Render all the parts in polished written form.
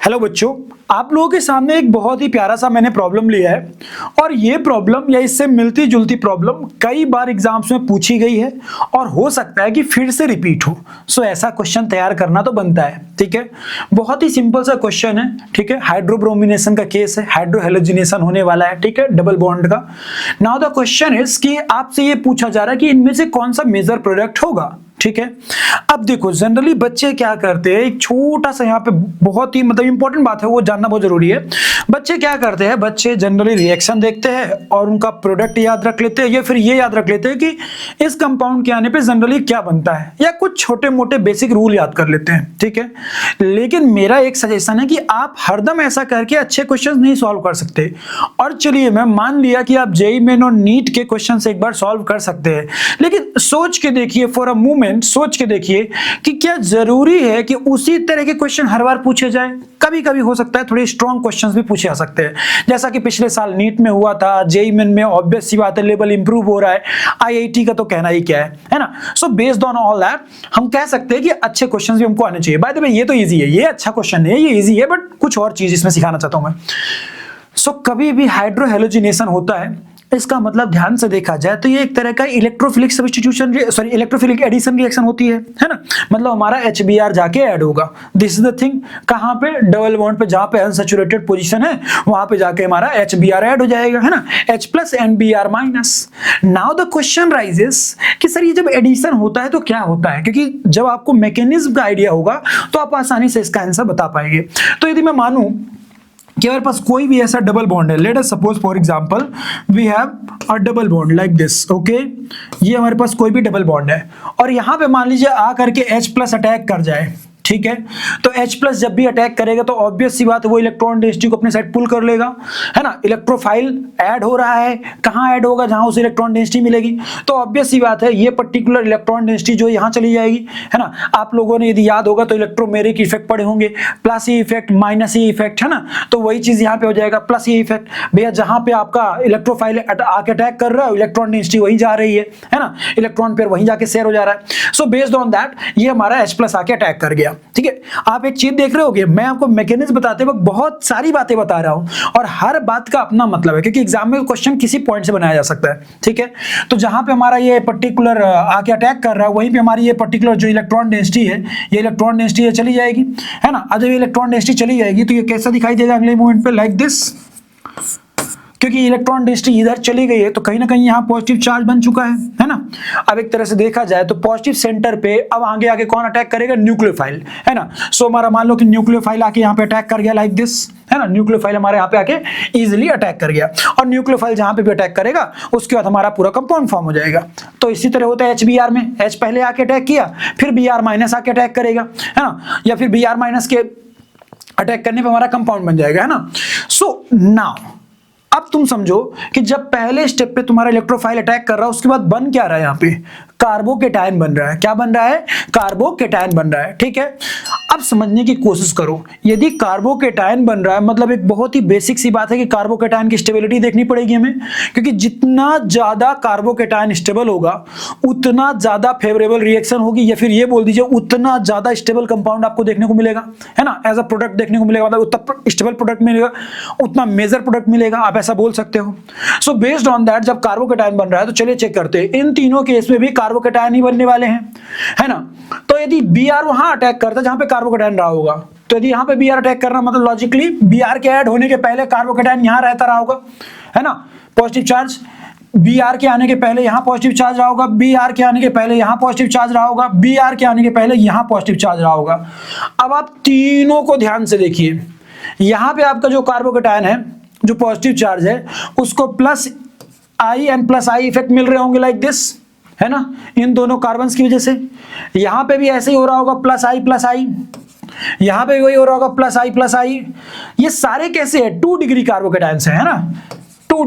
Hello बच्चों, आप लोगों के सामने एक बहुत ही प्यारा सा मैंने प्रॉब्लम लिया है और ये प्रॉब्लम या इससे मिलती जुलती प्रॉब्लम कई बार एग्जाम्स में पूछी गई है और हो सकता है कि फिर से रिपीट हो। सो ऐसा क्वेश्चन तैयार करना तो बनता है। ठीक है, बहुत ही सिंपल सा क्वेश्चन है। ठीक है, हाइड्रोब्रोमिनेशन का केस है, हाइड्रोहेलोजिनेशन होने वाला है। ठीक है, डबल बॉन्ड का। नाउ द क्वेश्चन इज कि आपसे ये पूछा जा रहा है कि इनमें से कौन सा मेजर प्रोडक्ट होगा। ठीक है, अब देखो जनरली बच्चे क्या करते हैं, एक छोटा सा यहाँ पे बहुत ही मतलब इंपॉर्टेंट बात है, वो जानना बहुत जरूरी है। बच्चे क्या करते हैं, बच्चे जनरली रिएक्शन देखते हैं और उनका प्रोडक्ट याद रख लेते हैं या फिर ये याद रख लेते हैं कि इस कंपाउंड के आने पे जनरली क्या बनता है, या कुछ छोटे मोटे बेसिक रूल याद कर लेते हैं। ठीक है, लेकिन मेरा एक सजेशन है कि आप हरदम ऐसा करके अच्छे क्वेश्चन नहीं सॉल्व कर सकते। और चलिए मैं मान लिया कि आप जेईई मेन और नीट के क्वेश्चन एक बार सॉल्व कर सकते हैं, लेकिन सोच के देखिए, फॉर अ मोमेंट सोच के देखिए कि क्या जरूरी है कि उसी तरह के क्वेश्चन हर बार पूछे जाए। कभी कभी हो सकता है थोड़े स्ट्रॉन्ग क्वेश्चंस भी पूछे जा सकते हैं, जैसा कि पिछले साल नीट में हुआ था, जेईई मेन में ऑब्वियस सी बात है लेवल इंप्रूव हो रहा है, आईआईटी का तो कहना ही क्या है ना। So based on all that हम कह सकते हैं कि अच्छे क्वेश्चंस भी हमको आने चाहिए। बाय द वे ये तो इजी है, ये अच्छा क्वेश्चन है, ये इजी है, बट कुछ और चीज इसमें सिखाना चाहता हूं मैं। सो कभी भी हाइड्रोहेलोजिनेशन होता है, इसका मतलब ध्यान से देखा जाए तो ये एक तरह का electrophilic substitution electrophilic addition reaction होती है ना। मतलब हमारा HBr जाके ऐड होगा। दिस इज द थिंग, कहां पे, डबल बॉन्ड पे, जहां पे अनसैचुरेटेड पोजीशन है वहां पे जाके हमारा HBr ऐड हो जाएगा, है ना, H plus and Br minus. Now the question rises कि सर ये जब एडिशन होता है तो क्या होता है, क्योंकि जब आपको मैकेनिज्म का आइडिया होगा तो आप आसानी से इसका आंसर बता पाएंगे। तो यदि मैं मानूं कि हमारे पास कोई भी ऐसा डबल बॉन्ड है, let us suppose for example we have a double bond like this. Okay, ये हमारे पास कोई भी डबल बॉन्ड है और यहां पे मान लीजिए आ करके H प्लस अटैक कर जाए। ठीक है, तो H प्लस जब भी अटैक करेगा तो ऑब्वियस सी बात है वो इलेक्ट्रॉन डेंसिटी को अपने साइड पुल कर लेगा, है ना। इलेक्ट्रोफाइल ऐड हो रहा है, कहां ऐड होगा, जहां उसे इलेक्ट्रॉन डेंसिटी मिलेगी, तो ऑब्वियस सी बात है ये पर्टिकुलर इलेक्ट्रॉन डेंसिटी जो यहां चली जाएगी, है ना। आप लोगों ने यदि याद होगा तो इलेक्ट्रोमेरिक इफेक्ट पढ़े होंगे, plus E effect minus E effect, है ना। तो वही चीज यहां पे हो जाएगा, प्लस ई इफेक्ट। भैया जहां पे आपका इलेक्ट्रोफाइल आके अटैक कर रहा है, इलेक्ट्रॉन डेंसिटी वहीं जा रही है ना, इलेक्ट्रॉन पेयर वहीं जाके शेयर हो जा रहा है। सो बेस्ड ऑन दैट ये हमारा H प्लस आके अटैक कर गया। ठीक है, आप एक चीज देख रहे होगे, मैं आपको मैकेनिज्म बताते वक्त बहुत सारी बातें बता रहा हूं और हर बात का अपना मतलब है, क्योंकि एग्जाम में क्वेश्चन किसी पॉइंट से बनाया जा सकता है। ठीक है, तो जहां पे हमारा ये पर्टिकुलर आके अटैक कर रहा है वहीं पे हमारी ये पर्टिकुलर जो इलेक्ट्रॉन डेंसिटी है, ये इलेक्ट्रॉन डेंसिटी चली जाएगी, है ना। जब ये इलेक्ट्रॉन डेंसिटी चली जाएगी तो ये कैसा दिखाई देगा अगले मोमेंट पे, लाइक दिस, क्योंकि इलेक्ट्रॉन डेंसिटी इधर चली गई है तो कहीं ना कहीं यहाँ पॉजिटिव चार्ज बन चुका है ना। अब एक तरह से देखा जाए तो पॉजिटिव सेंटर पे अब आगे आगे कौन अटैक करेगा, न्यूक्लियोफाइल, है ना। सो हमारा मान लो कि न्यूक्लियोफाइल आके यहाँ पे अटैक कर गया लाइक दिस, है ना। न्यूक्लियोफाइल हमारे यहाँ पे आके इजीली अटैक कर गया और न्यूक्लियोफाइल जहां पे भी अटैक करेगा उसके बाद हमारा पूरा कंपाउंड फॉर्म हो जाएगा। तो इसी तरह होता है HBr में, H पहले आके अटैक किया, फिर Br माइनस आके अटैक करेगा, है ना, या फिर Br माइनस के अटैक करने पे हमारा कंपाउंड बन जाएगा, है ना। सो नाउ अब तुम समझो कि जब पहले स्टेप पे तुम्हारा इलेक्ट्रोफाइल अटैक कर रहा है उसके बाद बन क्या रहा है, यहाँ पे कार्बोकेटायन बन रहा है। क्या बन रहा है, कार्बोकेटायन बन रहा है। ठीक है, अब समझने की कोशिश करो, यदि कार्बोकेटायन बन रहा है मतलब एक बहुत ही बेसिक सी बात है कि कार्बोकेटायन की स्टेबिलिटी देखनी पड़ेगी हमें, क्योंकि जितना ज्यादा कार्बोकेटायन स्टेबल होगा उतना ज्यादा फेवरेबल रिएक्शन होगी, या फिर ये बोल दीजिए उतना ज्यादा स्टेबल कंपाउंड आपको देखने को मिलेगा, है ना, एज अ प्रोडक्ट देखने को मिलेगा, मतलब उतना स्टेबल प्रोडक्ट मिलेगा, उतना मेजर प्रोडक्ट मिलेगा, आप ऐसा बोल सकते हो। सो बेस्ड ऑन दैट जब कार्बोकेटायन बन रहा है तो चलिए चेक करते हैं, इन तीनों केस में भी कार्बोकेटायन ही बनने वाले हैं, है ना। तो यदि Br वहां अटैक करता है जहां पे कार्बोकेटायन रहा होगा, तो यदि यहां पे Br अटैक करना मतलब लॉजिकली Br के ऐड होने के पहले कार्बोकेटायन यहां रहता रहा होगा, है ना, पॉजिटिव चार्ज। Br के आने के पहले यहां पॉजिटिव चार्ज रहा होगा, Br के आने के पहले यहां पॉजिटिव चार्ज रहा होगा, Br के आने के पहले यहां पॉजिटिव चार्ज रहा होगा। अब आप तीनों को ध्यान से देखिए, यहां पे आपका जो कार्बोकेटायन है जो पॉजिटिव चार्ज है उसको plus I and plus I effect मिल रहे होंगे लाइक दिस, है ना, इन दोनों कार्बन्स की वजह से। यहां पे भी ऐसे ही हो रहा होगा, प्लस आई, यहां पे भी वही हो रहा होगा, प्लस आई। ये सारे कैसे है, 2 डिग्री कार्बोकेटायंस है ना, 2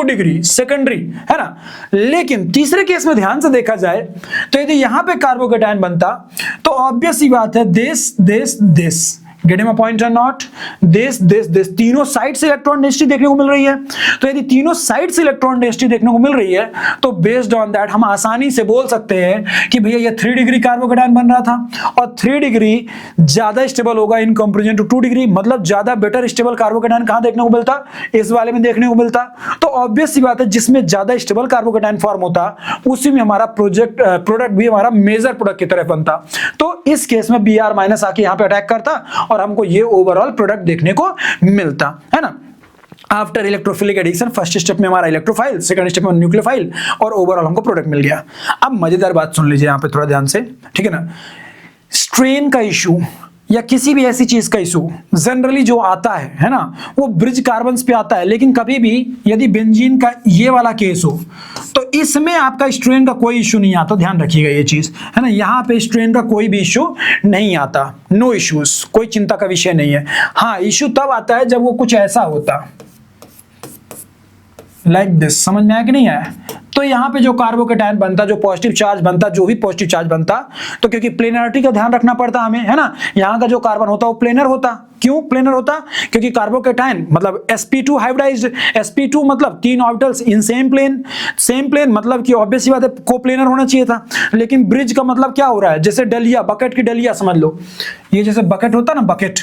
डिग्री सेकेंडरी, है ना। लेकिन तीसरे केस में ध्यान से देखा जाए तो यदि यहां पे कार्बोकेटायन बनता तो ऑब्वियस सी बात है दिस गेटिंग माय पॉइंट और नॉट? दिस तीनों साइड से इलेक्ट्रॉन डेंसिटी देखने को मिल रही है। तो यदि तीनों साइड से इलेक्ट्रॉन डेंसिटी देखने को मिल रही है तो बेस्ड ऑन दैट हम आसानी से बोल सकते हैं कि भैया ये 3 डिग्री कार्बोकेटायन बन रहा था और 3 डिग्री ज्यादा स्टेबल होगा इन कंपैरिजन टू 2 डिग्री, मतलब ज्यादा बेटर स्टेबल कार्बोकेटायन कहां देखने को मिलता? इस वाले में देखने को मिलता। तो ऑब्वियस सी बात है, जिसमें ज्यादा स्टेबल कार्बोकेटायन फॉर्म होता उसी में हमारा प्रोडक्ट भी हमारा मेजर प्रोडक्ट की तरफ बनता। तो इस केस में Br माइनस आके यहां पे अटैक करता और हमको ये ओवरऑल प्रोडक्ट देखने को मिलता है ना। After electrophilic addition first step में हमारा इलेक्ट्रोफाइल, सेकंड स्टेप में न्यूक्लियोफाइल और ओवरऑल हमको प्रोडक्ट मिल गया। अब मजेदार बात सुन लीजिए यहां पे थोड़ा ध्यान से, ठीक है ना। स्ट्रेन का इशू या किसी भी ऐसी चीज का इशू जनरली जो आता है ना, वो ब्रिज कार्बन्स पे आता है। लेकिन कभी भी यदि बेंजीन का ये वाला केस हो तो इसमें आपका स्ट्रेन का कोई इशू नहीं आता। ध्यान रखिएगा ये चीज, है ना। यहाँ पे स्ट्रेन का कोई भी इशू नहीं आता, नो इश्यूज, कोई चिंता का विषय नहीं है। हाँ, इशू तब आता है जब वो कुछ ऐसा होता लाइक दिस। समझ में आया कि नहीं आया? तो यहाँ पे जो कार्बोकेटायन बनता, जो पॉजिटिव चार्ज बनता, जो भी पॉजिटिव चार्ज बनता, तो क्योंकि प्लेनरिटी का ध्यान रखना पड़ता हमें, है ना। यहाँ का जो कार्बन होता वो प्लेनर होता। क्यों प्लेनर होता? क्योंकि कार्बोकेटायन मतलब sp2 हाइब्रिडाइज्ड, sp2 मतलब 3 orbitals in same plane. Same plane मतलब कि ऑब्वियस सी बात है कोप्लेनर होना चाहिए था। लेकिन ब्रिज का मतलब क्या हो रहा है? जैसे डलिया, बकेट की डलिया समझ लो। ये जैसे बकेट होता ना, बकेट,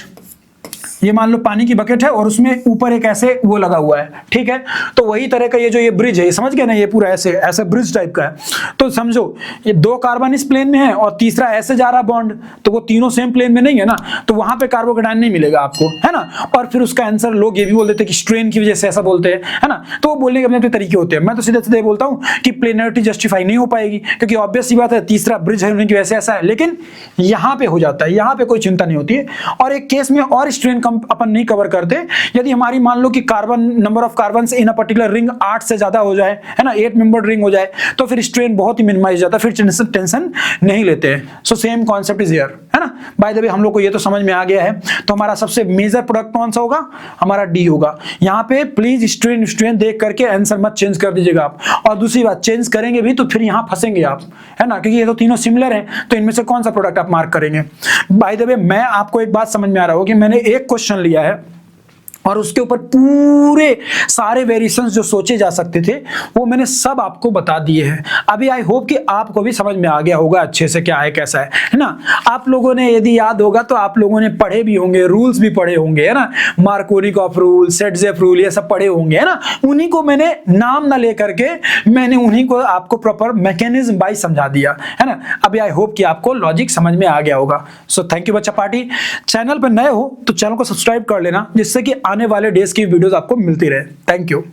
ये मान लो पानी की बकेट है और उसमें ऊपर एक ऐसे वो लगा हुआ है, ठीक है। तो वही तरह का ये जो ये ब्रिज है, ये समझ गए ना, ये पूरा ऐसे ऐसे ब्रिज टाइप का है। तो समझो ये 2 कार्बन इस प्लेन में है और तीसरा ऐसे जा रहा बॉन्ड, तो वो तीनों सेम प्लेन में नहीं है ना, तो वहां पे कार्बोकेटायन नहीं मिलेगा आपको, है ना। और फिर उसका आंसर लोग ये भी बोल देते हैं कि स्ट्रेन की वजह से ऐसा बोलते हैं, है ना। तो वो बोलने के अपने अपने तरीके होते हैं। मैं तो सीधे सीधे बोलता हूँ कि प्लेनरिटी जस्टिफाई नहीं हो पाएगी, क्योंकि ऑब्वियस सी बात है तीसरा ब्रिज है उनकी वजह से ऐसा है। लेकिन यहाँ पे हो जाता है, यहाँ पे कोई चिंता नहीं होती है। और एक केस में और स्ट्रेन अपन नहीं कवर करते, यदि हमारी मान लो कि carbon number of carbons in a particular ring 8 से ज्यादा हो जाए, है ना, 8 मेंबर्ड रिंग हो जाए, तो फिर स्ट्रेन बहुत ही मिनिमाइज जाता है, फिर टेंशन नहीं लेते हैं। So same concept is here, है ना। बाय द वे हम लोग को ये तो समझ में आ गया है। तो हमारा सबसे मेजर प्रोडक्ट कौन सा होगा? हमारा डी होगा। यहाँ पे प्लीज स्ट्रेन देख करके आंसर मत चेंज कर दीजिएगा आप। और दूसरी बात, चेंज करेंगे भी तो फिर यहाँ फंसेंगे आप, है ना, क्योंकि ये तो तीनों सिमिलर हैं, तो इनमें से कौन सा प्रोडक्ट आप मार्क करेंगे? बाय द वे मैं आपको एक बात समझ में आ रहा हो कि मैंने एक क्वेश्चन लिया है और उसके ऊपर पूरे सारे वेरिएशंस जो सोचे जा सकते थे वो मैंने सब आपको बता दिए हैं। अभी आई होप कि आपको भी समझ में आ गया होगा अच्छे से क्या है कैसा है ना। आप लोगों ने यदि याद होगा तो आप लोगों ने पढ़े भी होंगे, रूल्स भी पढ़े होंगे, है ना। मार्कोनिकॉफ रूल, सेटजेफ रूल, ये सब पढ़े होंगे, है ना। उन्हीं को मैंने नाम ना लेकर के मैंने उन्हीं को आपको प्रॉपर मैकेनिज्म वाइज समझा दिया, है ना। अभी आई होप कि आपको लॉजिक समझ में आ गया होगा। सो थैंक यू बच्चा पार्टी। चैनल पर नए हो तो चैनल को सब्सक्राइब कर लेना, जिससे कि आने वाले डेज की वीडियोस आपको मिलती रहे। Thank you.